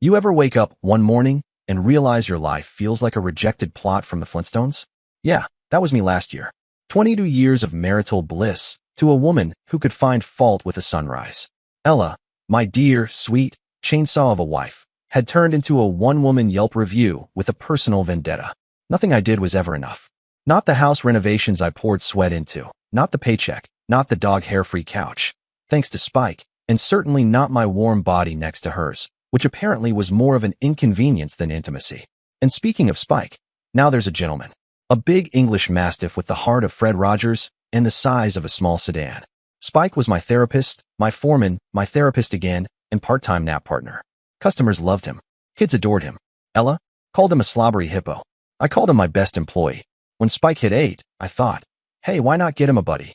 You ever wake up one morning and realize your life feels like a rejected plot from the Flintstones? Yeah, that was me last year. 22 years of marital bliss to a woman who could find fault with a sunrise. Ella, my dear, sweet chainsaw of a wife, had turned into a one-woman Yelp review with a personal vendetta. Nothing I did was ever enough. Not the house renovations I poured sweat into, not the paycheck, not the dog hair-free couch, thanks to Spike, and certainly not my warm body next to hers, which apparently was more of an inconvenience than intimacy. And speaking of Spike, now there's a gentleman. A big English Mastiff with the heart of Fred Rogers and the size of a small sedan. Spike was my therapist, my foreman, my therapist again, and part-time nap partner. Customers loved him. Kids adored him. Ella called him a slobbery hippo. I called him my best employee. When Spike hit 8, I thought, hey, why not get him a buddy?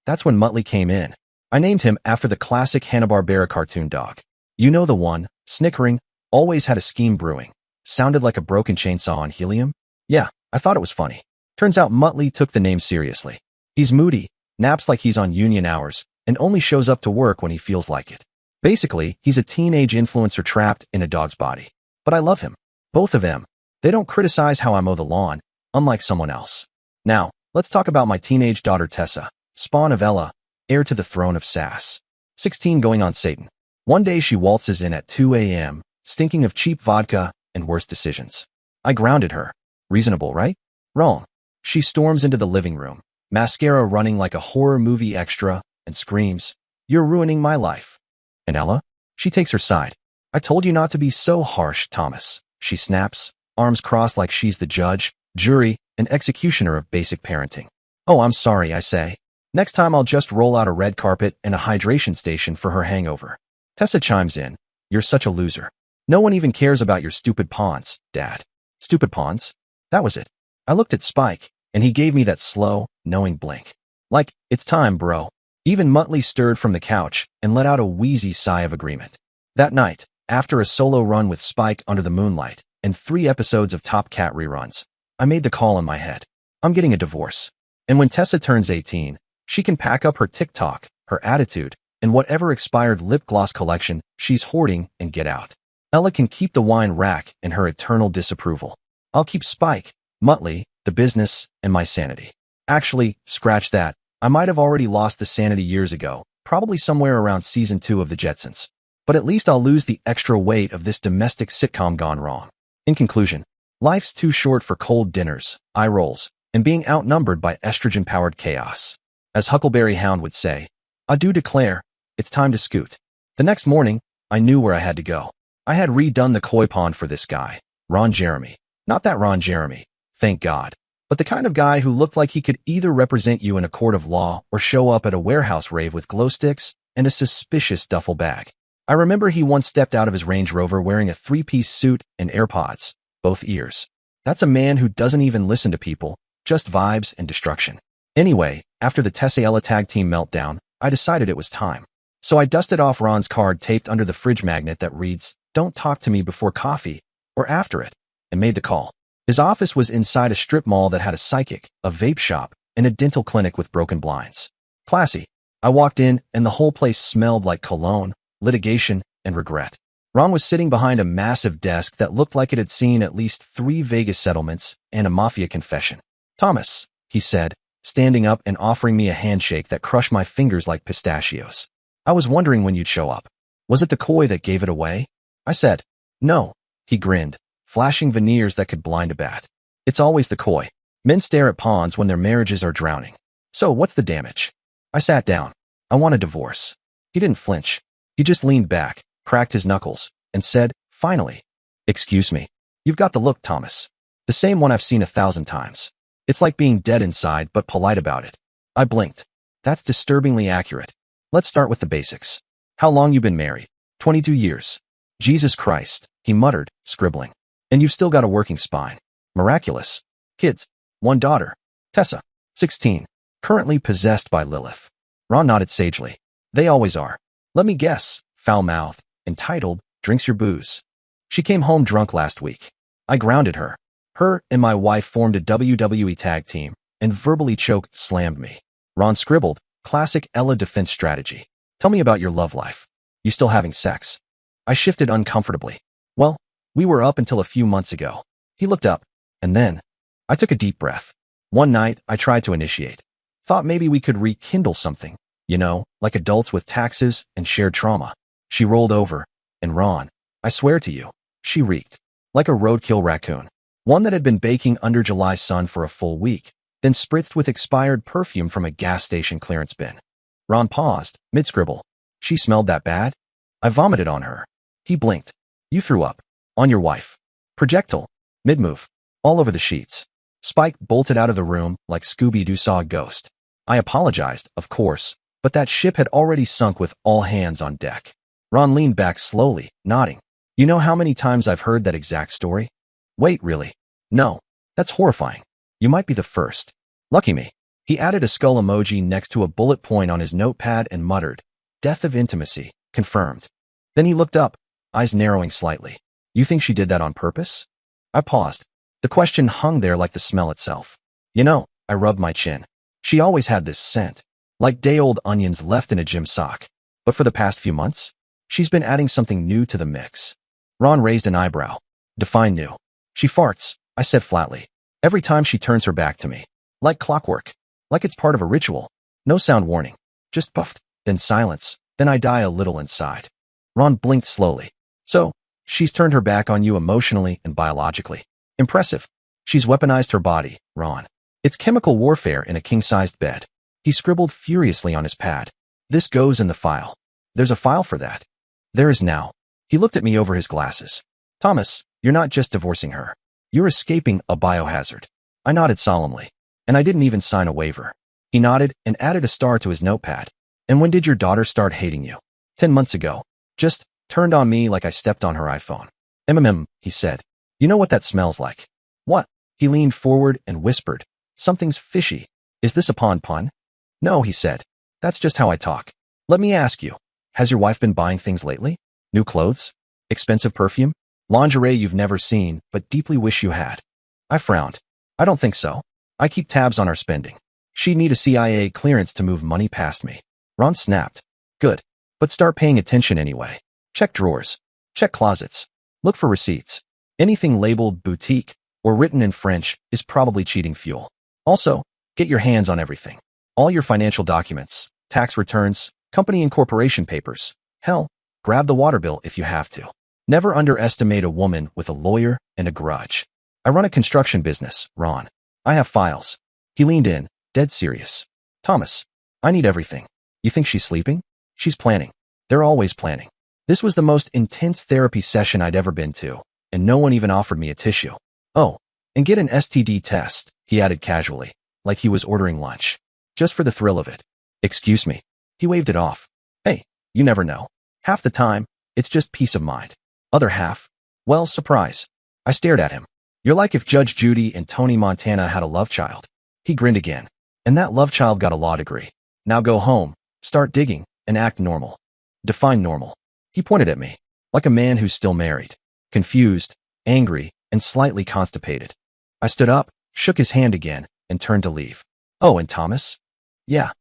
That's when Muttley came in. I named him after the classic Hanna-Barbera cartoon dog. You know the one, snickering, always had a scheme brewing, sounded like a broken chainsaw on helium? Yeah, I thought it was funny. Turns out Muttley took the name seriously. He's moody, naps like he's on union hours, and only shows up to work when he feels like it. Basically, he's a teenage influencer trapped in a dog's body. But I love him. Both of them. They don't criticize how I mow the lawn, unlike someone else. Now, let's talk about my teenage daughter Tessa, spawn of Ella, heir to the throne of Sass. 16 going on Satan. One day she waltzes in at 2 a.m., stinking of cheap vodka and worse decisions. I grounded her. Reasonable, right? Wrong. She storms into the living room, mascara running like a horror movie extra, and screams, "You're ruining my life." And Ella? She takes her side. "I told you not to be so harsh, Thomas." She snaps, arms crossed like she's the judge, jury, and executioner of basic parenting. "Oh, I'm sorry," I say. "Next time I'll just roll out a red carpet and a hydration station for her hangover." Tessa chimes in, "You're such a loser. No one even cares about your stupid pawns, Dad." Stupid pawns? That was it. I looked at Spike, and he gave me that slow, knowing blink. Like, it's time, bro. Even Muttley stirred from the couch and let out a wheezy sigh of agreement. That night, after a solo run with Spike under the moonlight and 3 episodes of Top Cat reruns, I made the call in my head. I'm getting a divorce. And when Tessa turns 18, she can pack up her TikTok, her attitude, and whatever expired lip gloss collection she's hoarding and get out. Ella can keep the wine rack and her eternal disapproval. I'll keep Spike, Muttley, the business, and my sanity. Actually, scratch that. I might have already lost the sanity years ago, probably somewhere around season 2 of The Jetsons. But at least I'll lose the extra weight of this domestic sitcom gone wrong. In conclusion, life's too short for cold dinners, eye rolls, and being outnumbered by estrogen-powered chaos. As Huckleberry Hound would say, I do declare, it's time to scoot. The next morning, I knew where I had to go. I had redone the koi pond for this guy, Ron Jeremy. Not that Ron Jeremy, thank God, but the kind of guy who looked like he could either represent you in a court of law or show up at a warehouse rave with glow sticks and a suspicious duffel bag. I remember he once stepped out of his Range Rover wearing a 3-piece suit and AirPods, both ears. That's a man who doesn't even listen to people, just vibes and destruction. Anyway, after the Tessa-Ella tag team meltdown, I decided it was time. So I dusted off Ron's card taped under the fridge magnet that reads, "Don't talk to me before coffee," or after it, and made the call. His office was inside a strip mall that had a psychic, a vape shop, and a dental clinic with broken blinds. Classy. I walked in, and the whole place smelled like cologne, litigation, and regret. Ron was sitting behind a massive desk that looked like it had seen at least 3 Vegas settlements and a mafia confession. "Thomas," he said, standing up and offering me a handshake that crushed my fingers like pistachios. "I was wondering when you'd show up. Was it the koi that gave it away?" I said, "No." He grinned, flashing veneers that could blind a bat. "It's always the koi. Men stare at ponds when their marriages are drowning. So what's the damage?" I sat down. "I want a divorce." He didn't flinch. He just leaned back, cracked his knuckles, and said, finally, "Excuse me. You've got the look, Thomas. The same one I've seen 1,000 times. It's like being dead inside but polite about it." I blinked. "That's disturbingly accurate. Let's start with the basics. How long you been married?" 22 years. "Jesus Christ," he muttered, scribbling. "And you've still got a working spine. Miraculous. Kids?" 1 daughter. Tessa, 16, currently possessed by Lilith. Ron nodded sagely. "They always are. Let me guess, foul-mouthed, entitled, drinks your booze. She came home drunk last week." I grounded her. Her and my wife formed a WWE tag team and verbally slammed me. Ron scribbled, classic Ella defense strategy. "Tell me about your love life. You still having sex?" I shifted uncomfortably. Well, we were up until a few months ago. He looked up, and then I took a deep breath. One night, I tried to initiate. Thought maybe we could rekindle something, like adults with taxes and shared trauma. She rolled over, and Ron, I swear to you, she reeked. Like a roadkill raccoon. One that had been baking under July sun for a full week, then spritzed with expired perfume from a gas station clearance bin. Ron paused, mid-scribble. She smelled that bad? I vomited on her. He blinked. You threw up. On your wife. Projectile. Mid-move. All over the sheets. Spike bolted out of the room like Scooby-Doo saw a ghost. I apologized, of course, but that ship had already sunk with all hands on deck. Ron leaned back slowly, nodding. You know how many times I've heard that exact story? Wait, really? No. That's horrifying. You might be the first. Lucky me. He added a skull emoji next to a bullet point on his notepad and muttered, Death of intimacy. Confirmed. Then he looked up, eyes narrowing slightly. You think she did that on purpose? I paused. The question hung there like the smell itself. I rubbed my chin. She always had this scent. Like day-old onions left in a gym sock. But for the past few months, she's been adding something new to the mix. Ron raised an eyebrow. Define new. She farts, I said flatly. Every time she turns her back to me. Like clockwork. Like it's part of a ritual. No sound warning. Just puffed. Then silence. Then I die a little inside. Ron blinked slowly. So, she's turned her back on you emotionally and biologically. Impressive. She's weaponized her body, Ron. It's chemical warfare in a king-sized bed. He scribbled furiously on his pad. This goes in the file. There's a file for that. There is now. He looked at me over his glasses. Thomas, you're not just divorcing her. You're escaping a biohazard. I nodded solemnly. And I didn't even sign a waiver. He nodded and added a star to his notepad. And when did your daughter start hating you? 10 months ago. Just turned on me like I stepped on her iPhone. He said. You know what that smells like? What? He leaned forward and whispered. Something's fishy. Is this a pun? No, he said. That's just how I talk. Let me ask you. Has your wife been buying things lately? New clothes? Expensive perfume? Lingerie you've never seen, but deeply wish you had? I frowned. I don't think so. I keep tabs on our spending. She'd need a CIA clearance to move money past me. Ron snapped. Good. But start paying attention anyway. Check drawers. Check closets. Look for receipts. Anything labeled boutique or written in French is probably cheating fuel. Also, get your hands on everything. All your financial documents, tax returns, company and corporation papers. Hell, grab the water bill if you have to. Never underestimate a woman with a lawyer and a grudge. I run a construction business, Ron. I have files. He leaned in, dead serious. Thomas, I need everything. You think she's sleeping? She's planning. They're always planning. This was the most intense therapy session I'd ever been to, and no one even offered me a tissue. Oh, and get an STD test, he added casually, like he was ordering lunch. Just for the thrill of it. Excuse me. He waved it off. Hey, you never know. Half the time, it's just peace of mind. Other half, well, surprise. I stared at him. You're like if Judge Judy and Tony Montana had a love child. He grinned again. And that love child got a law degree. Now go home, start digging, and act normal. Define normal. He pointed at me, like a man who's still married. Confused, angry, and slightly constipated. I stood up, shook his hand again, and turned to leave. Oh, and Thomas? Yeah.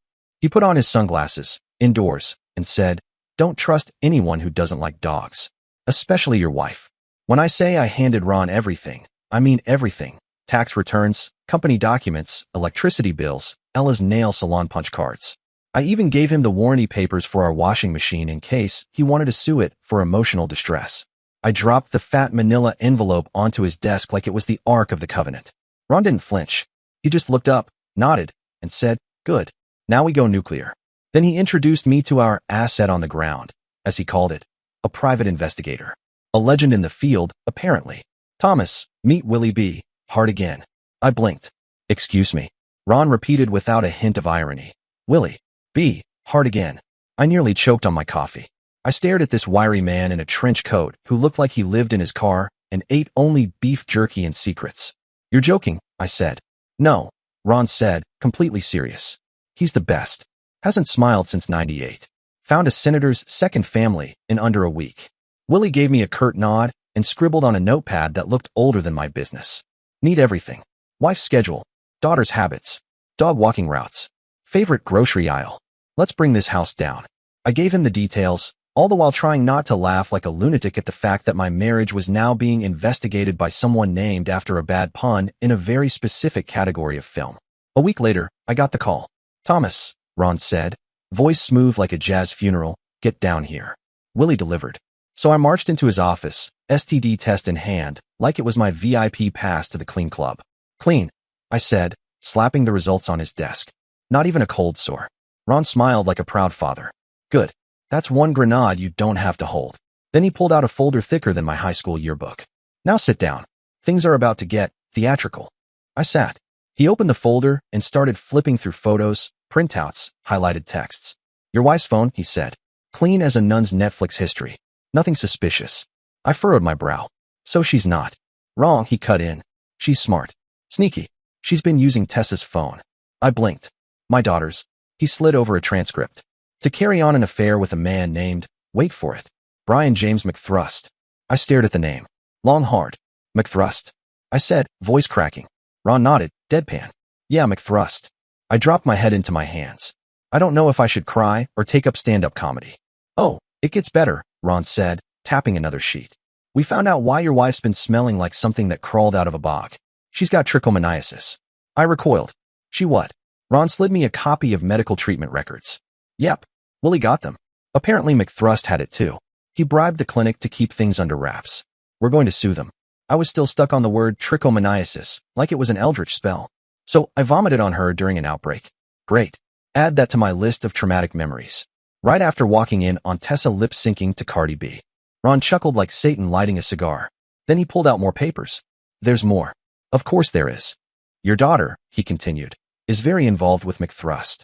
He put on his sunglasses, indoors, and said, Don't trust anyone who doesn't like dogs. Especially your wife. When I say I handed Ron everything, I mean everything. Tax returns, company documents, electricity bills, Ella's nail salon punch cards. I even gave him the warranty papers for our washing machine in case he wanted to sue it for emotional distress. I dropped the fat manila envelope onto his desk like it was the Ark of the Covenant. Ron didn't flinch. He just looked up, nodded, and said, Good. Now we go nuclear. Then he introduced me to our asset on the ground, as he called it, a private investigator. A legend in the field, apparently. Thomas, meet Willie B. Hard again. I blinked. Excuse me. Ron repeated without a hint of irony. Willie B. Hard again. I nearly choked on my coffee. I stared at this wiry man in a trench coat who looked like he lived in his car and ate only beef jerky and secrets. You're joking, I said. No, Ron said, completely serious. He's the best. Hasn't smiled since '98. Found a senator's second family in under a week. Willie gave me a curt nod and scribbled on a notepad that looked older than my business. Need everything. Wife's schedule. Daughter's habits. Dog walking routes. Favorite grocery aisle. Let's bring this house down. I gave him the details, all the while trying not to laugh like a lunatic at the fact that my marriage was now being investigated by someone named after a bad pun in a very specific category of film. A week later, I got the call. "Thomas," Ron said, voice smooth like a jazz funeral, "get down here." Willie delivered. So I marched into his office, STD test in hand, like it was my VIP pass to the clean club. "Clean," I said, slapping the results on his desk. "Not even a cold sore." Ron smiled like a proud father. "Good. That's one grenade you don't have to hold." Then he pulled out a folder thicker than my high school yearbook. "Now sit down. Things are about to get theatrical." I sat. He opened the folder and started flipping through photos, printouts, highlighted texts. "Your wife's phone," he said. "Clean as a nun's Netflix history. Nothing suspicious." I furrowed my brow. "So she's not." "Wrong," he cut in. "She's smart. Sneaky. She's been using Tessa's phone." I blinked. "My daughter's." He slid over a transcript. "To carry on an affair with a man named," wait for it, "Brian James McThrust." I stared at the name. Long hard. "McThrust," I said, voice cracking. Ron nodded, deadpan. "Yeah, McThrust." I dropped my head into my hands. I don't know if I should cry or take up stand-up comedy. "Oh, it gets better," Ron said, tapping another sheet. "We found out why your wife's been smelling like something that crawled out of a bog. She's got trichomoniasis." I recoiled. "She what?" Ron slid me a copy of medical treatment records. "Yep. Willie got them. Apparently McThrust had it too. He bribed the clinic to keep things under wraps. We're going to sue them." I was still stuck on the word trichomoniasis, like it was an eldritch spell. "So I vomited on her during an outbreak." "Great. Add that to my list of traumatic memories." Right after walking in on Tessa lip-syncing to Cardi B. Ron chuckled like Satan lighting a cigar. Then he pulled out more papers. "There's more." "Of course there is." "Your daughter," he continued, "is very involved with McThrust."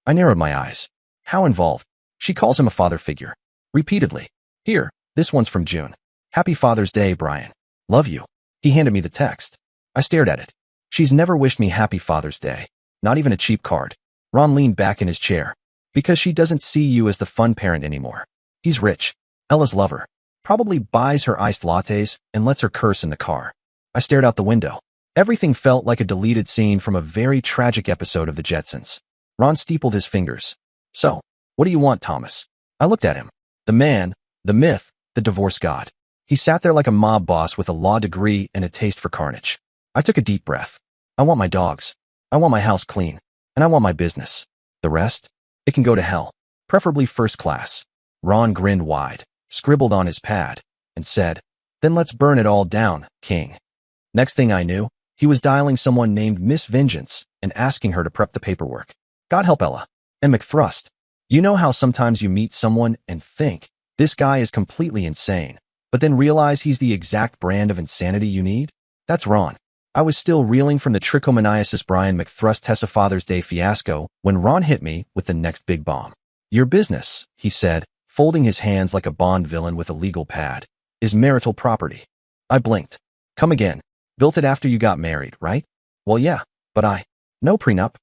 I narrowed my eyes. "How involved?" "She calls him a father figure." Repeatedly. "Here, this one's from June. Happy Father's Day, Brian. Love you." He handed me the text. I stared at it. "She's never wished me Happy Father's Day. Not even a cheap card." Ron leaned back in his chair. "Because she doesn't see you as the fun parent anymore. He's rich. Ella's lover. Probably buys her iced lattes and lets her curse in the car." I stared out the window. Everything felt like a deleted scene from a very tragic episode of The Jetsons. Ron steepled his fingers. "So, what do you want, Thomas?" I looked at him. The man, the myth, the divorce god. He sat there like a mob boss with a law degree and a taste for carnage. I took a deep breath. "I want my dogs. I want my house clean. And I want my business. The rest? It can go to hell. Preferably first class." Ron grinned wide, scribbled on his pad, and said, "Then let's burn it all down, King." Next thing I knew, he was dialing someone named Miss Vengeance and asking her to prep the paperwork. God help Ella. And McThrust. You know how sometimes you meet someone and think, this guy is completely insane, but then realize he's the exact brand of insanity you need? That's Ron. I was still reeling from the trichomoniasis Brian McThrust Tessa Father's Day fiasco when Ron hit me with the next big bomb. "Your business," he said, folding his hands like a Bond villain with a legal pad, "is marital property." I blinked. "Come again. Built it after you got married, right?" "Well, yeah, but no prenup.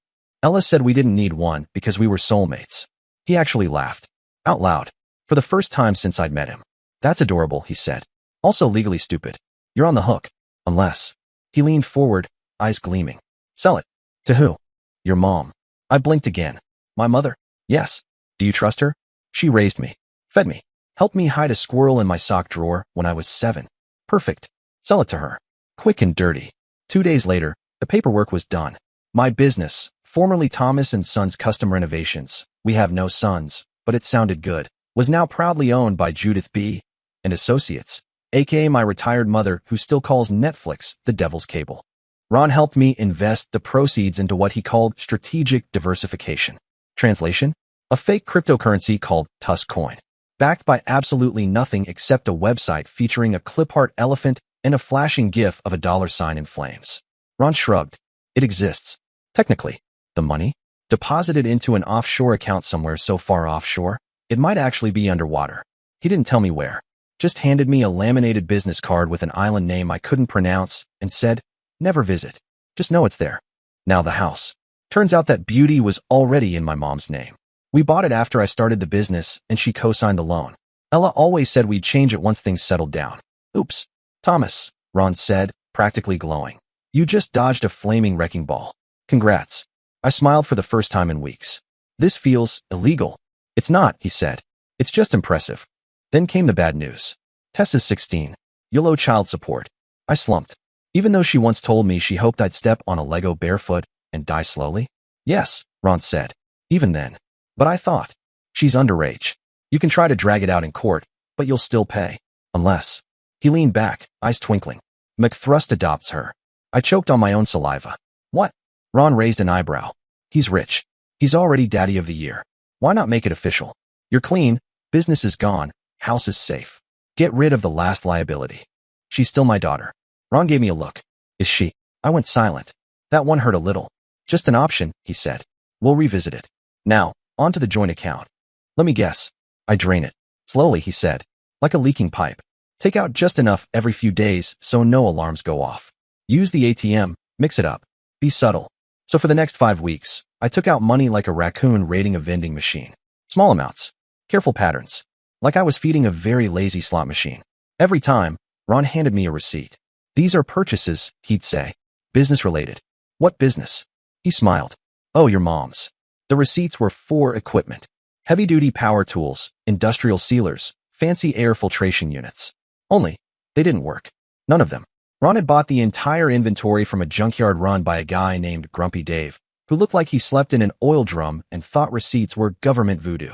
Ella said we didn't need one because we were soulmates." He actually laughed. Out loud. For the first time since I'd met him. "That's adorable," he said. "Also legally stupid. You're on the hook. Unless." He leaned forward, eyes gleaming. "Sell it." "To who?" "Your mom." I blinked again. "My mother?" "Yes." "Do you trust her?" "She raised me. Fed me. Helped me hide a squirrel in my sock drawer when I was 7. Perfect. Sell it to her. Quick and dirty." 2 days later, the paperwork was done. My business, formerly Thomas & Sons Custom Renovations, we have no sons, but it sounded good, was now proudly owned by Judith B. and Associates, aka my retired mother who still calls Netflix the devil's cable. Ron helped me invest the proceeds into what he called strategic diversification. Translation? A fake cryptocurrency called Tusk Coin, backed by absolutely nothing except a website featuring a clip-art elephant and a flashing gif of a $sign in flames. Ron shrugged. "It exists. Technically. The money? Deposited into an offshore account somewhere so far offshore, it might actually be underwater." He didn't tell me where. Just handed me a laminated business card with an island name I couldn't pronounce and said, "Never visit. Just know it's there." Now the house. Turns out that beauty was already in my mom's name. We bought it after I started the business and she co-signed the loan. Ella always said we'd change it once things settled down. "Oops. Thomas," Ron said, practically glowing. "You just dodged a flaming wrecking ball. Congrats." I smiled for the first time in weeks. "This feels illegal." "It's not," he said. "It's just impressive." Then came the bad news. Tessa's 16. You'll owe child support. I slumped. Even though she once told me she hoped I'd step on a Lego barefoot and die slowly? Yes, Ron said. Even then. But I thought, she's underage. You can try to drag it out in court, but you'll still pay. Unless. He leaned back, eyes twinkling. McThrust adopts her. I choked on my own saliva. What? Ron raised an eyebrow. He's rich. He's already daddy of the year. Why not make it official? You're clean, business is gone, house is safe. Get rid of the last liability. She's still my daughter. Ron gave me a look. Is she? I went silent. That one hurt a little. Just an option, he said. We'll revisit it. Now, on to the joint account. Let me guess. I drain it. Slowly, he said. Like a leaking pipe. Take out just enough every few days so no alarms go off. Use the ATM, mix it up. Be subtle. So for the next 5 weeks, I took out money like a raccoon raiding a vending machine. Small amounts. Careful patterns. Like I was feeding a very lazy slot machine. Every time, Ron handed me a receipt. These are purchases, he'd say. Business related. What business? He smiled. Oh, your mom's. The receipts were for equipment. Heavy-duty power tools, industrial sealers, fancy air filtration units. Only, they didn't work. None of them. Ron had bought the entire inventory from a junkyard run by a guy named Grumpy Dave, who looked like he slept in an oil drum and thought receipts were government voodoo.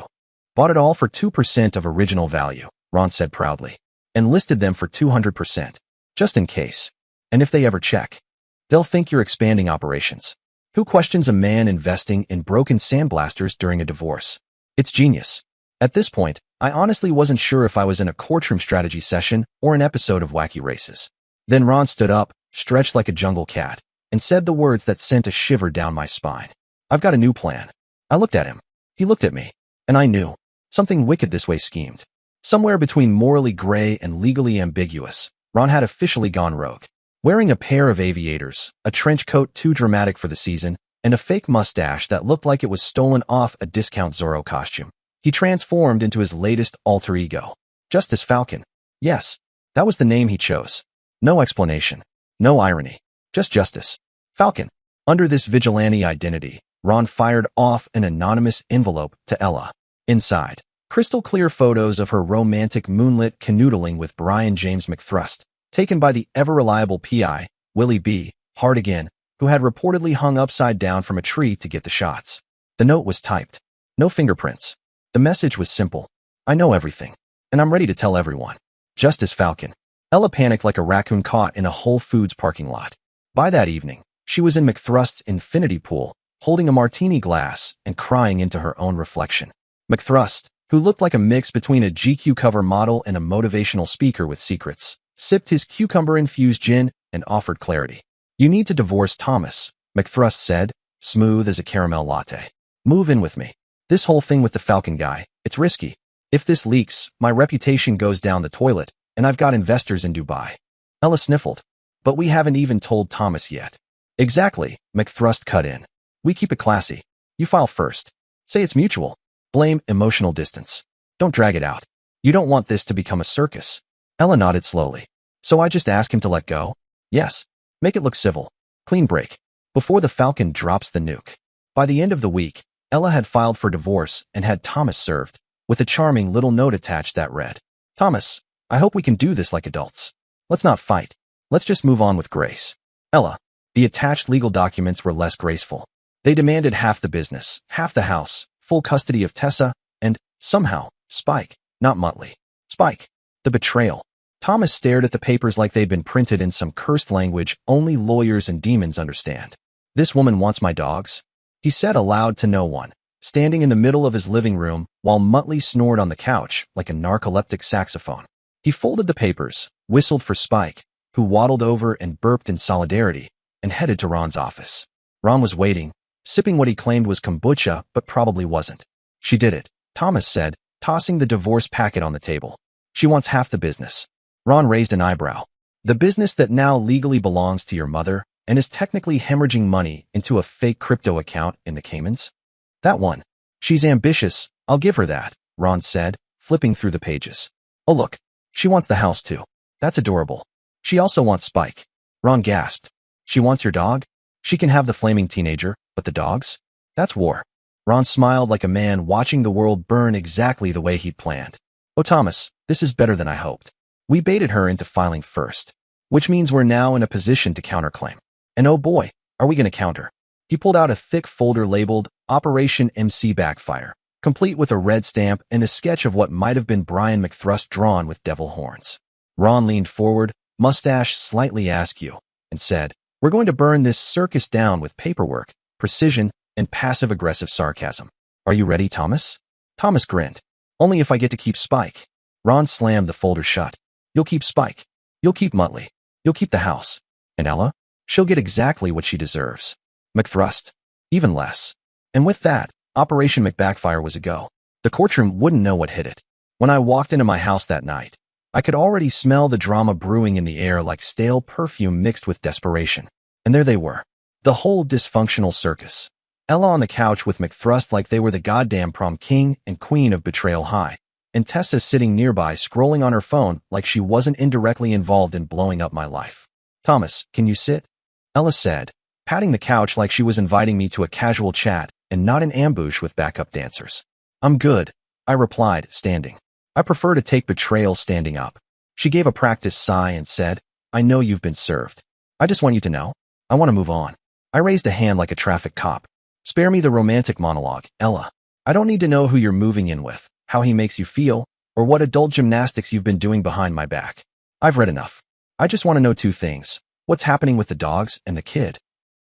Bought it all for 2% of original value, Ron said proudly, and listed them for 200%, just in case. And if they ever check, they'll think you're expanding operations. Who questions a man investing in broken sandblasters during a divorce? It's genius. At this point, I honestly wasn't sure if I was in a courtroom strategy session or an episode of Wacky Races. Then Ron stood up, stretched like a jungle cat, and said the words that sent a shiver down my spine. I've got a new plan. I looked at him. He looked at me. And I knew. Something wicked this way schemed. Somewhere between morally gray and legally ambiguous, Ron had officially gone rogue. Wearing a pair of aviators, a trench coat too dramatic for the season, and a fake mustache that looked like it was stolen off a discount Zorro costume, he transformed into his latest alter ego, Justice Falcon. Yes, that was the name he chose. No explanation. No irony. Just Justice. Falcon. Under this vigilante identity, Ron fired off an anonymous envelope to Ella. Inside, crystal clear photos of her romantic moonlit canoodling with Brian James McThrust, taken by the ever-reliable PI, Willie B. Hardigan, who had reportedly hung upside down from a tree to get the shots. The note was typed. No fingerprints. The message was simple. I know everything, and I'm ready to tell everyone. Justice Falcon. Ella panicked like a raccoon caught in a Whole Foods parking lot. By that evening, she was in McThrust's infinity pool, holding a martini glass and crying into her own reflection. McThrust, who looked like a mix between a GQ cover model and a motivational speaker with secrets, sipped his cucumber-infused gin and offered clarity. You need to divorce Thomas, McThrust said, smooth as a caramel latte. Move in with me. This whole thing with the Falcon guy, it's risky. If this leaks, my reputation goes down the toilet, and I've got investors in Dubai. Ella sniffled. But we haven't even told Thomas yet. Exactly, McThrust cut in. We keep it classy. You file first. Say it's mutual. Blame emotional distance. Don't drag it out. You don't want this to become a circus. Ella nodded slowly. So I just ask him to let go? Yes. Make it look civil. Clean break. Before the Falcon drops the nuke. By the end of the week, Ella had filed for divorce and had Thomas served, with a charming little note attached that read, Thomas, I hope we can do this like adults. Let's not fight. Let's just move on with grace. Ella. The attached legal documents were less graceful. They demanded half the business, half the house, full custody of Tessa, and, somehow, Spike, not Muttley. Spike. The betrayal. Thomas stared at the papers like they'd been printed in some cursed language only lawyers and demons understand. This woman wants my dogs? He said aloud to no one, standing in the middle of his living room while Muttley snored on the couch like a narcoleptic saxophone. He folded the papers, whistled for Spike, who waddled over and burped in solidarity, and headed to Ron's office. Ron was waiting, sipping what he claimed was kombucha but probably wasn't. She did it, Thomas said, tossing the divorce packet on the table. She wants half the business. Ron raised an eyebrow. The business that now legally belongs to your mother and is technically hemorrhaging money into a fake crypto account in the Caymans? That one. She's ambitious, I'll give her that, Ron said, flipping through the pages. Oh look, she wants the house too. That's adorable. She also wants Spike. Ron gasped. She wants your dog? She can have the flaming teenager, but the dogs? That's war. Ron smiled like a man watching the world burn exactly the way he'd planned. Oh Thomas, This is better than I hoped. We baited her into filing first, which means we're now in a position to counterclaim. And oh boy, are we going to counter. He pulled out a thick folder labeled Operation MC Backfire, complete with a red stamp and a sketch of what might have been Brian McThrust drawn with devil horns. Ron leaned forward, mustache slightly askew, and said, "We're going to burn this circus down with paperwork, precision, and passive-aggressive sarcasm. Are you ready, Thomas?" Thomas grinned. "Only if I get to keep Spike." Ron slammed the folder shut. "You'll keep Spike. You'll keep Muttley. You'll keep the house. And Ella? She'll get exactly what she deserves. McThrust, even less." And with that, Operation McBackfire was a go. The courtroom wouldn't know what hit it. When I walked into my house that night, I could already smell the drama brewing in the air like stale perfume mixed with desperation. And there they were. The whole dysfunctional circus. Ella on the couch with McThrust like they were the goddamn prom king and queen of Betrayal High, and Tessa sitting nearby scrolling on her phone like she wasn't indirectly involved in blowing up my life. "Thomas, can you sit?" Ella said, patting the couch like she was inviting me to a casual chat and not an ambush with backup dancers. "I'm good," I replied, standing. "I prefer to take betrayal standing up." She gave a practiced sigh and said, "I know you've been served. I just want you to know. I want to move on." I raised a hand like a traffic cop. "Spare me the romantic monologue, Ella. I don't need to know who you're moving in with, how he makes you feel, or what adult gymnastics you've been doing behind my back. I've read enough. I just want to know two things. What's happening with the dogs and the kid?"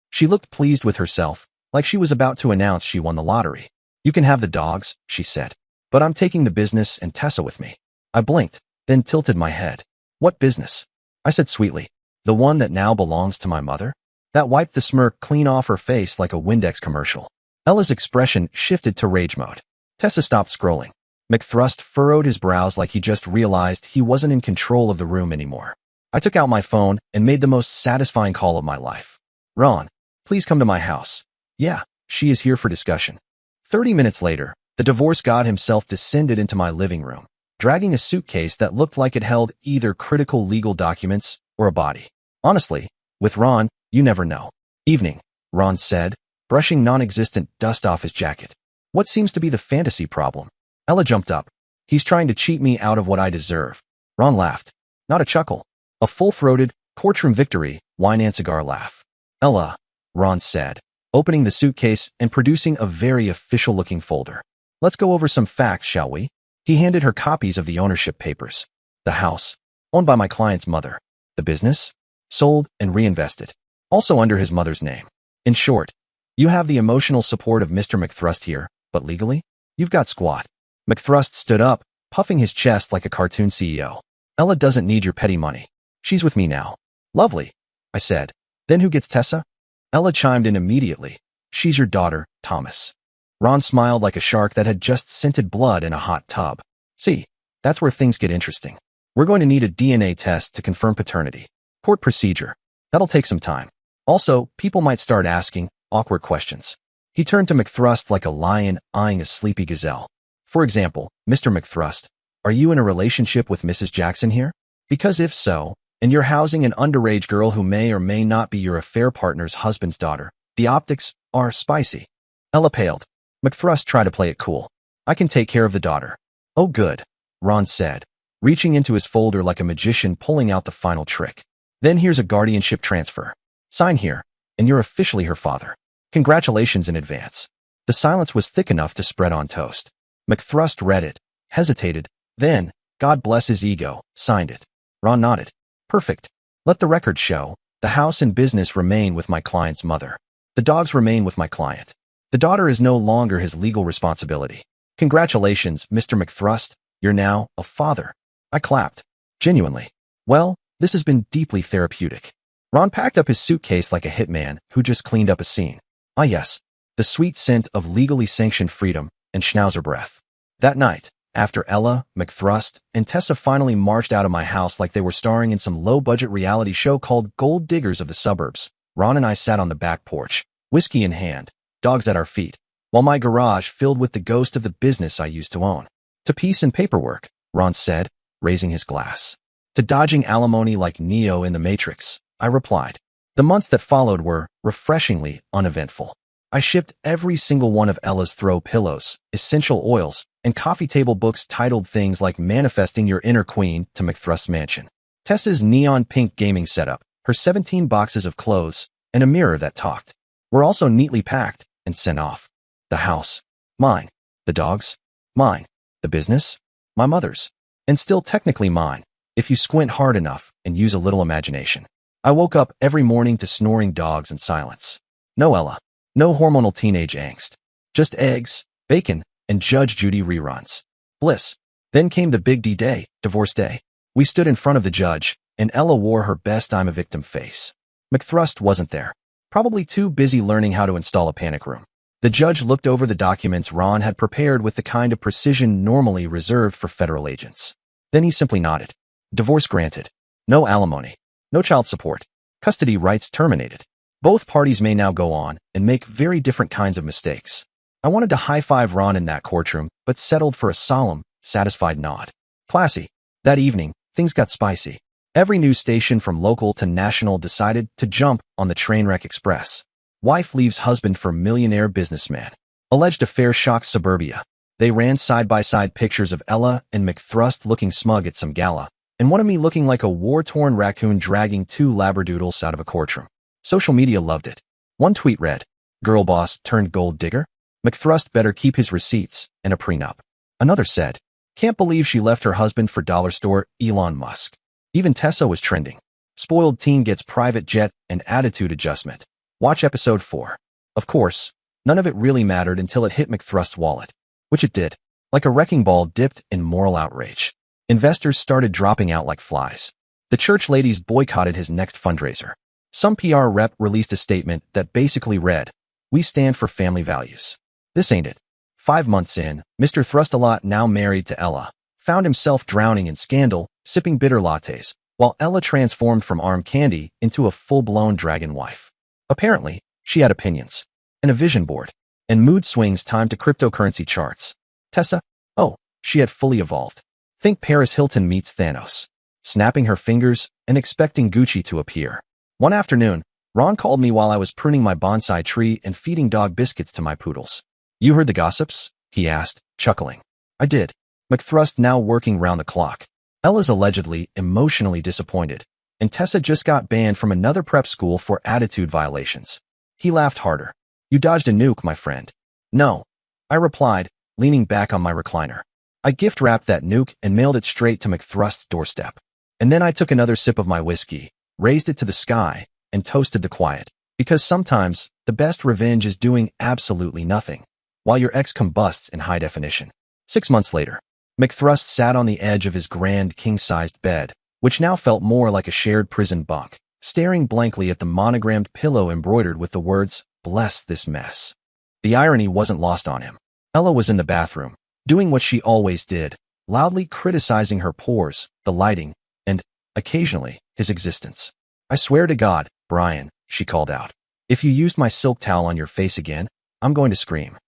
She looked pleased with herself, like she was about to announce she won the lottery. "You can have the dogs," she said, "but I'm taking the business and Tessa with me." I blinked, then tilted my head. "What business?" I said sweetly. "The one that now belongs to my mother?" That wiped the smirk clean off her face like a Windex commercial. Ella's expression shifted to rage mode. Tessa stopped scrolling. McThrust furrowed his brows like he just realized he wasn't in control of the room anymore. I took out my phone and made the most satisfying call of my life. "Ron, please come to my house." "Yeah, she is here for discussion." 30 minutes later, the divorce god himself descended into my living room, dragging a suitcase that looked like it held either critical legal documents or a body. Honestly, with Ron, you never know. "Evening," Ron said, brushing non-existent dust off his jacket. "What seems to be the fantasy problem?" Ella jumped up. "He's trying to cheat me out of what I deserve." Ron laughed. Not a chuckle. A full-throated, courtroom victory, wine and cigar laugh. "Ella," Ron said, opening the suitcase and producing a very official-looking folder. "Let's go over some facts, shall we?" He handed her copies of the ownership papers. "The house, owned by my client's mother. The business, sold and reinvested, also under his mother's name. In short, you have the emotional support of Mr. McThrust here, but legally, you've got squat." McThrust stood up, puffing his chest like a cartoon CEO. "Ella doesn't need your petty money. She's with me now." "Lovely," I said. "Then who gets Tessa?" Ella chimed in immediately. "She's your daughter, Thomas." Ron smiled like a shark that had just scented blood in a hot tub. "See, that's where things get interesting. We're going to need a DNA test to confirm paternity. Court procedure. That'll take some time. Also, people might start asking awkward questions." He turned to McThrust like a lion eyeing a sleepy gazelle. "For example, Mr. McThrust, are you in a relationship with Mrs. Jackson here? Because if so, and you're housing an underage girl who may or may not be your affair partner's husband's daughter, the optics are spicy." Ella paled. McThrust tried to play it cool. "I can take care of the daughter." "Oh good," Ron said, reaching into his folder like a magician pulling out the final trick. "Then here's a guardianship transfer. Sign here, and you're officially her father. Congratulations in advance." The silence was thick enough to spread on toast. McThrust read it, hesitated, then, God bless his ego, signed it. Ron nodded. "Perfect. Let the record show. The house and business remain with my client's mother. The dogs remain with my client. The daughter is no longer his legal responsibility. Congratulations, Mr. McThrust. You're now a father." I clapped. Genuinely. Well, this has been deeply therapeutic. Ron packed up his suitcase like a hitman who just cleaned up a scene. Ah yes, the sweet scent of legally sanctioned freedom and schnauzer breath. That night, after Ella, McThrust, and Tessa finally marched out of my house like they were starring in some low-budget reality show called Gold Diggers of the Suburbs, Ron and I sat on the back porch, whiskey in hand, dogs at our feet, while my garage filled with the ghost of the business I used to own. "To peace and paperwork," Ron said, raising his glass. "To dodging alimony like Neo in the Matrix," I replied. The months that followed were refreshingly uneventful. I shipped every single one of Ella's throw pillows, essential oils, and coffee table books titled things like Manifesting Your Inner Queen to McThrust's mansion. Tessa's neon pink gaming setup, her 17 boxes of clothes, and a mirror that talked were also neatly packed and sent off. The house, mine. The dogs, mine. The business, my mother's. And still technically mine, if you squint hard enough and use a little imagination. I woke up every morning to snoring dogs and silence. No Ella. No hormonal teenage angst. Just eggs, bacon, and Judge Judy reruns. Bliss. Then came the big D-Day, divorce day. We stood in front of the judge, and Ella wore her best I'm a victim face. McThrust wasn't there. Probably too busy learning how to install a panic room. The judge looked over the documents Ron had prepared with the kind of precision normally reserved for federal agents. Then he simply nodded. Divorce granted. No alimony. No child support. Custody rights terminated. Both parties may now go on and make very different kinds of mistakes. I wanted to high-five Ron in that courtroom, but settled for a solemn, satisfied nod. Classy. That evening, things got spicy. Every news station from local to national decided to jump on the Trainwreck Express. Wife leaves husband for millionaire businessman. Alleged affair shocks suburbia. They ran side-by-side pictures of Ella and McThrust looking smug at some gala, and one of me looking like a war-torn raccoon dragging two labradoodles out of a courtroom. Social media loved it. One tweet read, "Girl boss turned gold digger? McThrust better keep his receipts and a prenup." Another said, "Can't believe she left her husband for dollar store Elon Musk." Even Tessa was trending. Spoiled teen gets private jet and attitude adjustment. Watch episode 4. Of course, none of it really mattered until it hit McThrust's wallet, which it did, like a wrecking ball dipped in moral outrage. Investors started dropping out like flies. The church ladies boycotted his next fundraiser. Some PR rep released a statement that basically read, "We stand for family values." This ain't it. 5 months in, Mr. Thrustalot, now married to Ella, found himself drowning in scandal, sipping bitter lattes, while Ella transformed from arm candy into a full-blown dragon wife. Apparently, she had opinions, and a vision board, and mood swings timed to cryptocurrency charts. Tessa? Oh, she had fully evolved. Think Paris Hilton meets Thanos, snapping her fingers and expecting Gucci to appear. One afternoon, Ron called me while I was pruning my bonsai tree and feeding dog biscuits to my poodles. "You heard the gossips?" he asked, chuckling. I did. McThrust now working round the clock. Ella's allegedly emotionally disappointed, and Tessa just got banned from another prep school for attitude violations. He laughed harder. "You dodged a nuke, my friend." "No," I replied, leaning back on my recliner. I gift-wrapped that nuke and mailed it straight to McThrust's doorstep. And then I took another sip of my whiskey, raised it to the sky, and toasted the quiet. Because sometimes, the best revenge is doing absolutely nothing, while your ex combusts in high definition. 6 months later, McThrust sat on the edge of his grand king-sized bed, which now felt more like a shared prison bunk, staring blankly at the monogrammed pillow embroidered with the words, "Bless this mess." The irony wasn't lost on him. Ella was in the bathroom, doing what she always did, loudly criticizing her pores, the lighting, and, occasionally, his existence. "I swear to God, Brian," she called out, "if you used my silk towel on your face again, I'm going to scream."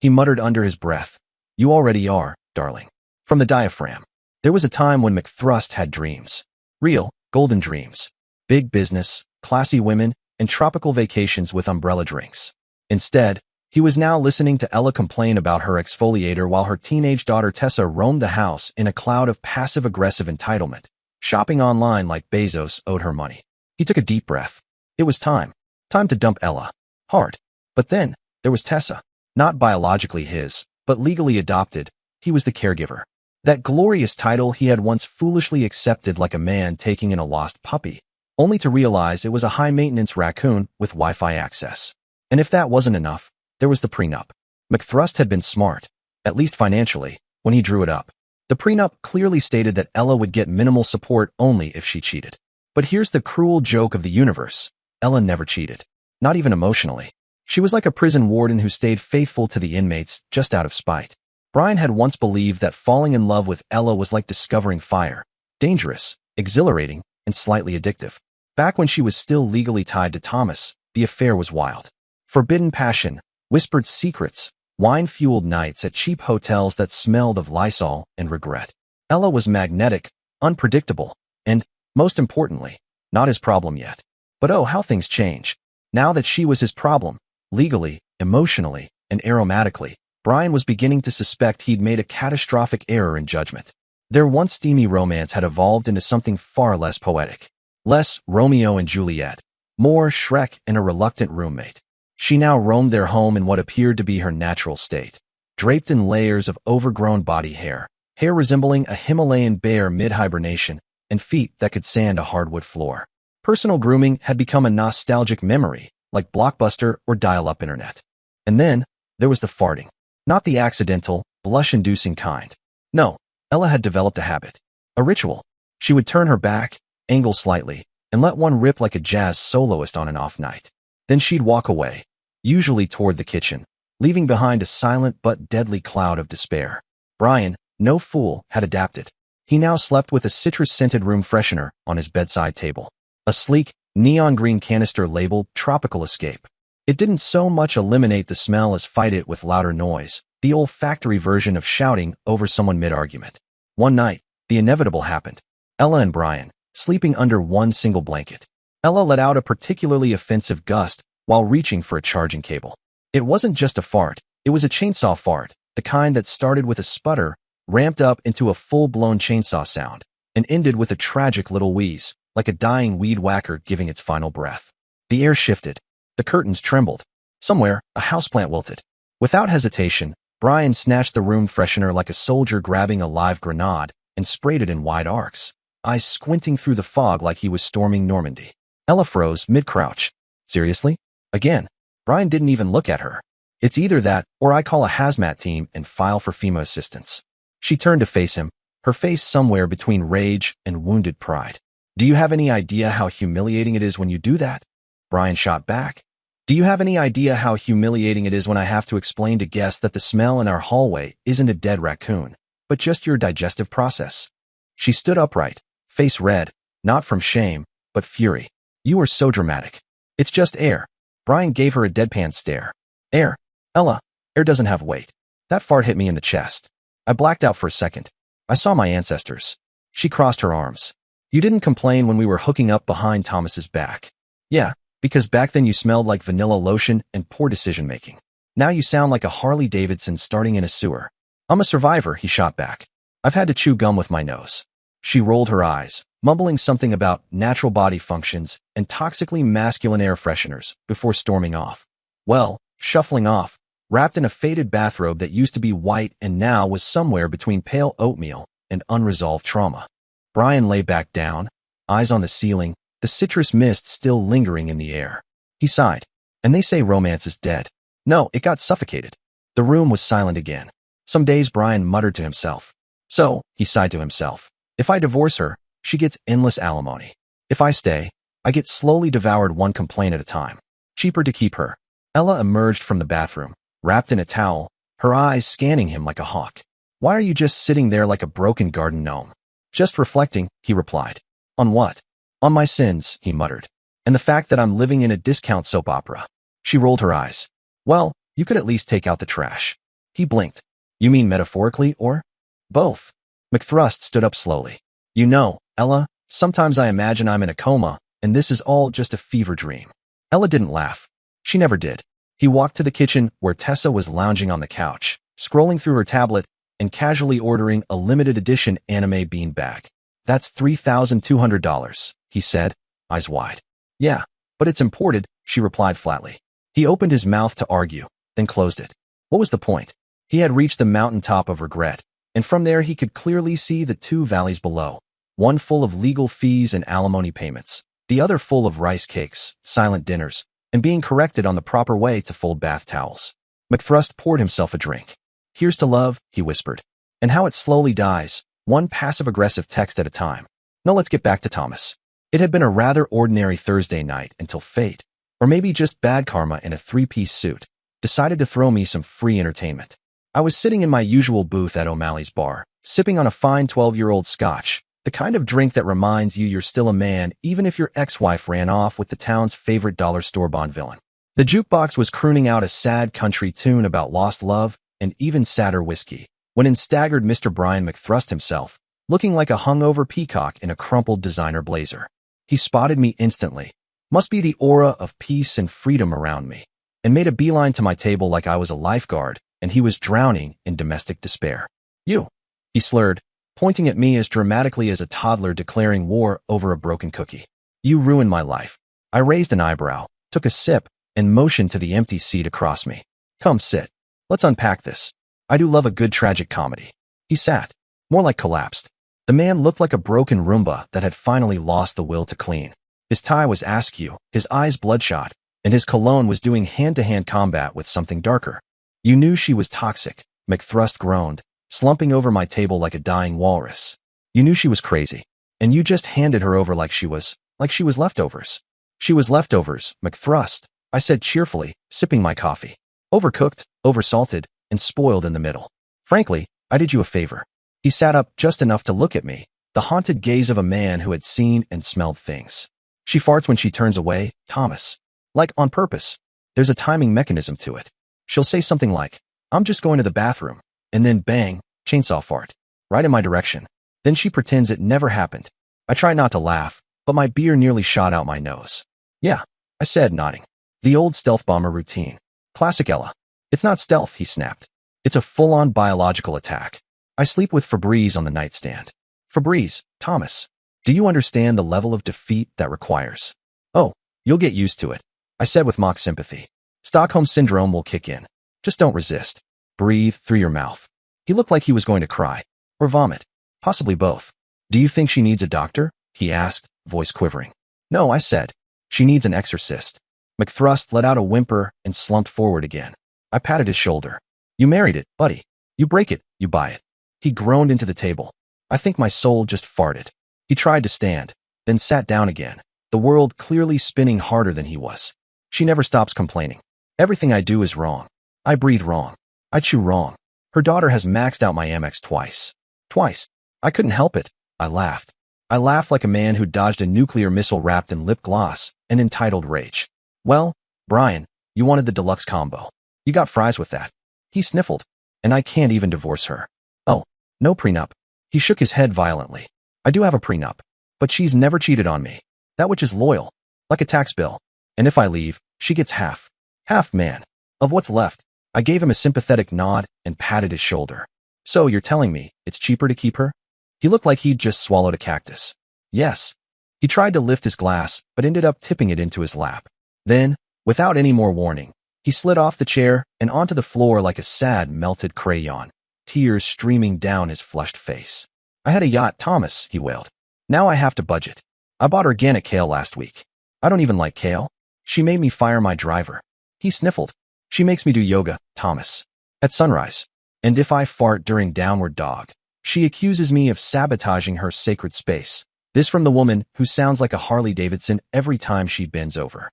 He muttered under his breath, "You already are, darling." From the diaphragm. There was a time when McThrust had dreams. Real, golden dreams. Big business, classy women, and tropical vacations with umbrella drinks. Instead, he was now listening to Ella complain about her exfoliator while her teenage daughter Tessa roamed the house in a cloud of passive-aggressive entitlement, shopping online like Bezos owed her money. He took a deep breath. It was time. Time to dump Ella. Hard. But then, there was Tessa. Not biologically his, but legally adopted. He was the caregiver. That glorious title he had once foolishly accepted like a man taking in a lost puppy, only to realize it was a high-maintenance raccoon with Wi-Fi access. And if that wasn't enough, there was the prenup. McThrust had been smart, at least financially, when he drew it up. The prenup clearly stated that Ella would get minimal support only if she cheated. But here's the cruel joke of the universe. Ella never cheated. Not even emotionally. She was like a prison warden who stayed faithful to the inmates just out of spite. Brian had once believed that falling in love with Ella was like discovering fire. Dangerous, exhilarating, and slightly addictive. Back when she was still legally tied to Thomas, the affair was wild. Forbidden passion, whispered secrets, wine-fueled nights at cheap hotels that smelled of Lysol and regret. Ella was magnetic, unpredictable, and, most importantly, not his problem yet. But oh, how things change. Now that she was his problem, legally, emotionally, and aromatically, Brian was beginning to suspect he'd made a catastrophic error in judgment. Their once steamy romance had evolved into something far less poetic. Less Romeo and Juliet, more Shrek and a reluctant roommate. She now roamed their home in what appeared to be her natural state, draped in layers of overgrown body hair resembling a Himalayan bear mid-hibernation, and feet that could sand a hardwood floor. Personal grooming had become a nostalgic memory, like Blockbuster or dial-up internet. And then, there was the farting. Not the accidental, blush-inducing kind. No, Ella had developed a habit. A ritual. She would turn her back, angle slightly, and let one rip like a jazz soloist on an off night. Then she'd walk away, usually toward the kitchen, leaving behind a silent but deadly cloud of despair. Brian, no fool, had adapted. He now slept with a citrus-scented room freshener on his bedside table. A sleek, neon green canister labeled Tropical Escape. It didn't so much eliminate the smell as fight it with louder noise, the olfactory version of shouting over someone mid-argument. One night, the inevitable happened. Ella and Brian, sleeping under one single blanket. Ella let out a particularly offensive gust while reaching for a charging cable. It wasn't just a fart, it was a chainsaw fart, the kind that started with a sputter, ramped up into a full-blown chainsaw sound, and ended with a tragic little wheeze, like a dying weed whacker giving its final breath. The air shifted. The curtains trembled. Somewhere, a houseplant wilted. Without hesitation, Brian snatched the room freshener like a soldier grabbing a live grenade and sprayed it in wide arcs, eyes squinting through the fog like he was storming Normandy. Ella froze mid-crouch. Seriously? Again. Brian didn't even look at her. It's either that, or I call a hazmat team and file for FEMA assistance. She turned to face him, her face somewhere between rage and wounded pride. Do you have any idea how humiliating it is when you do that? Brian shot back. Do you have any idea how humiliating it is when I have to explain to guests that the smell in our hallway isn't a dead raccoon, but just your digestive process? She stood upright, face red, not from shame, but fury. You are so dramatic. It's just air. Brian gave her a deadpan stare. Air. Ella, air doesn't have weight. That fart hit me in the chest. I blacked out for a second. I saw my ancestors. She crossed her arms. You didn't complain when we were hooking up behind Thomas's back. Yeah, because back then you smelled like vanilla lotion and poor decision-making. Now you sound like a Harley Davidson starting in a sewer. I'm a survivor, he shot back. I've had to chew gum with my nose. She rolled her eyes, mumbling something about natural body functions and toxically masculine air fresheners before storming off. Well, shuffling off, wrapped in a faded bathrobe that used to be white and now was somewhere between pale oatmeal and unresolved trauma. Brian lay back down, eyes on the ceiling, the citrus mist still lingering in the air. He sighed. And they say romance is dead. No, it got suffocated. The room was silent again. Some days Brian muttered to himself. So, he sighed to himself. If I divorce her, she gets endless alimony. If I stay, I get slowly devoured one complaint at a time. Cheaper to keep her. Ella emerged from the bathroom, wrapped in a towel, her eyes scanning him like a hawk. Why are you just sitting there like a broken garden gnome? Just reflecting, he replied. On what? On my sins, he muttered. And the fact that I'm living in a discount soap opera. She rolled her eyes. Well, you could at least take out the trash. He blinked. You mean metaphorically or? Both. McThrust stood up slowly. You know, Ella, sometimes I imagine I'm in a coma, and this is all just a fever dream. Ella didn't laugh. She never did. He walked to the kitchen where Tessa was lounging on the couch, scrolling through her tablet and casually ordering a limited edition anime beanbag. That's $3,200, he said, eyes wide. Yeah, but it's imported, she replied flatly. He opened his mouth to argue, then closed it. What was the point? He had reached the mountaintop of regret, and from there he could clearly see the two valleys below, one full of legal fees and alimony payments, the other full of rice cakes, silent dinners, and being corrected on the proper way to fold bath towels. McThrust poured himself a drink. Here's to love, he whispered. And how it slowly dies, one passive-aggressive text at a time. Now let's get back to Thomas. It had been a rather ordinary Thursday night until fate, or maybe just bad karma in a three-piece suit, decided to throw me some free entertainment. I was sitting in my usual booth at O'Malley's bar, sipping on a fine 12-year-old scotch, the kind of drink that reminds you you're still a man even if your ex-wife ran off with the town's favorite dollar store bond villain. The jukebox was crooning out a sad country tune about lost love and even sadder whiskey, when in staggered Mr. Brian McThrust himself, looking like a hungover peacock in a crumpled designer blazer. He spotted me instantly, must be the aura of peace and freedom around me, and made a beeline to my table like I was a lifeguard and he was drowning in domestic despair. You, he slurred, pointing at me as dramatically as a toddler declaring war over a broken cookie. You ruined my life. I raised an eyebrow, took a sip, and motioned to the empty seat across me. Come sit. Let's unpack this. I do love a good tragic comedy. He sat, more like collapsed. The man looked like a broken Roomba that had finally lost the will to clean. His tie was askew, his eyes bloodshot, and his cologne was doing hand-to-hand combat with something darker. You knew she was toxic, McThrust groaned, slumping over my table like a dying walrus. You knew she was crazy, and you just handed her over like she was leftovers. She was leftovers, McThrust, I said cheerfully, sipping my coffee. Overcooked, oversalted, and spoiled in the middle. Frankly, I did you a favor. He sat up just enough to look at me, the haunted gaze of a man who had seen and smelled things. She farts when she turns away, Thomas. Like on purpose. There's a timing mechanism to it. She'll say something like, I'm just going to the bathroom, and then bang, chainsaw fart. Right in my direction. Then she pretends it never happened. I try not to laugh, but my beer nearly shot out my nose. Yeah, I said, nodding. The old stealth bomber routine. Classic Ella. It's not stealth, he snapped. It's a full-on biological attack. I sleep with Febreze on the nightstand. Febreze, Thomas. Do you understand the level of defeat that requires? Oh, you'll get used to it, I said with mock sympathy. Stockholm Syndrome will kick in. Just don't resist. Breathe through your mouth. He looked like he was going to cry. Or vomit. Possibly both. Do you think she needs a doctor? He asked, voice quivering. No, I said. She needs an exorcist. McThrust let out a whimper and slumped forward again. I patted his shoulder. You married it, buddy. You break it, you buy it. He groaned into the table. I think my soul just farted. He tried to stand, then sat down again, the world clearly spinning harder than he was. She never stops complaining. Everything I do is wrong. I breathe wrong. I chew wrong. Her daughter has maxed out my Amex twice. Twice. I couldn't help it. I laughed. I laughed like a man who dodged a nuclear missile wrapped in lip gloss and entitled rage. Well, Brian, you wanted the deluxe combo. You got fries with that. He sniffled. And I can't even divorce her. Oh, no prenup. He shook his head violently. I do have a prenup. But she's never cheated on me. That which is loyal. Like a tax bill. And if I leave, she gets half. Half, man. Of what's left. I gave him a sympathetic nod and patted his shoulder. So you're telling me it's cheaper to keep her? He looked like he'd just swallowed a cactus. Yes. He tried to lift his glass, but ended up tipping it into his lap. Then, without any more warning, he slid off the chair and onto the floor like a sad, melted crayon, tears streaming down his flushed face. I had a yacht, Thomas, he wailed. Now I have to budget. I bought organic kale last week. I don't even like kale. She made me fire my driver. He sniffled. She makes me do yoga, Thomas. At sunrise. And if I fart during downward dog, she accuses me of sabotaging her sacred space. This from the woman who sounds like a Harley Davidson every time she bends over.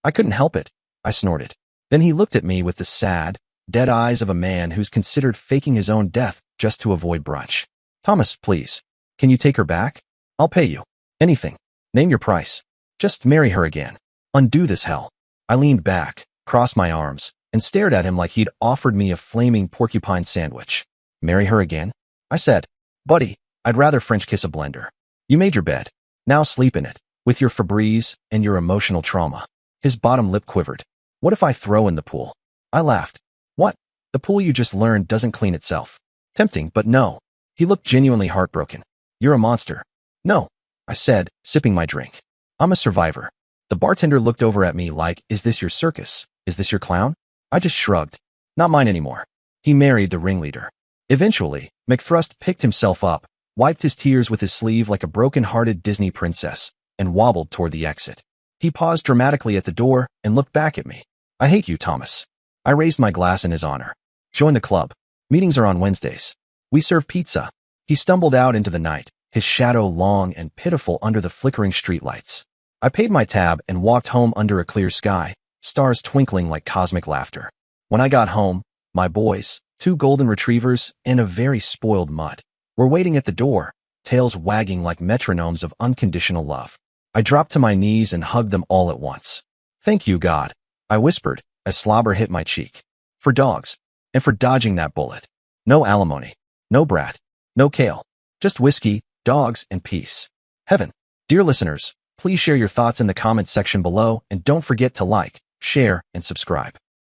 I couldn't help it. I snorted. Then he looked at me with the sad, dead eyes of a man who's considered faking his own death just to avoid brunch. Thomas, please. Can you take her back? I'll pay you. Anything. Name your price. Just marry her again. Undo this hell. I leaned back, crossed my arms, and stared at him like he'd offered me a flaming porcupine sandwich. Marry her again? I said, buddy, I'd rather French kiss a blender. You made your bed. Now sleep in it, with your Febreze and your emotional trauma. His bottom lip quivered. What if I throw in the pool? I laughed. What? The pool you just learned doesn't clean itself. Tempting, but no. He looked genuinely heartbroken. You're a monster. No, I said, sipping my drink. I'm a survivor. The bartender looked over at me like, is this your circus? Is this your clown? I just shrugged. Not mine anymore. He married the ringleader. Eventually, McThrust picked himself up, wiped his tears with his sleeve like a broken-hearted Disney princess, and wobbled toward the exit. He paused dramatically at the door and looked back at me. I hate you, Thomas. I raised my glass in his honor. Join the club. Meetings are on Wednesdays. We serve pizza. He stumbled out into the night, his shadow long and pitiful under the flickering streetlights. I paid my tab and walked home under a clear sky, stars twinkling like cosmic laughter. When I got home, my boys, 2 golden retrievers and a very spoiled mutt, were waiting at the door, tails wagging like metronomes of unconditional love. I dropped to my knees and hugged them all at once. Thank you, God, I whispered as slobber hit my cheek. For dogs, and for dodging that bullet. No alimony, no brat, no kale, just whiskey, dogs, and peace. Heaven. Dear listeners, please share your thoughts in the comments section below and don't forget to like, share, and subscribe.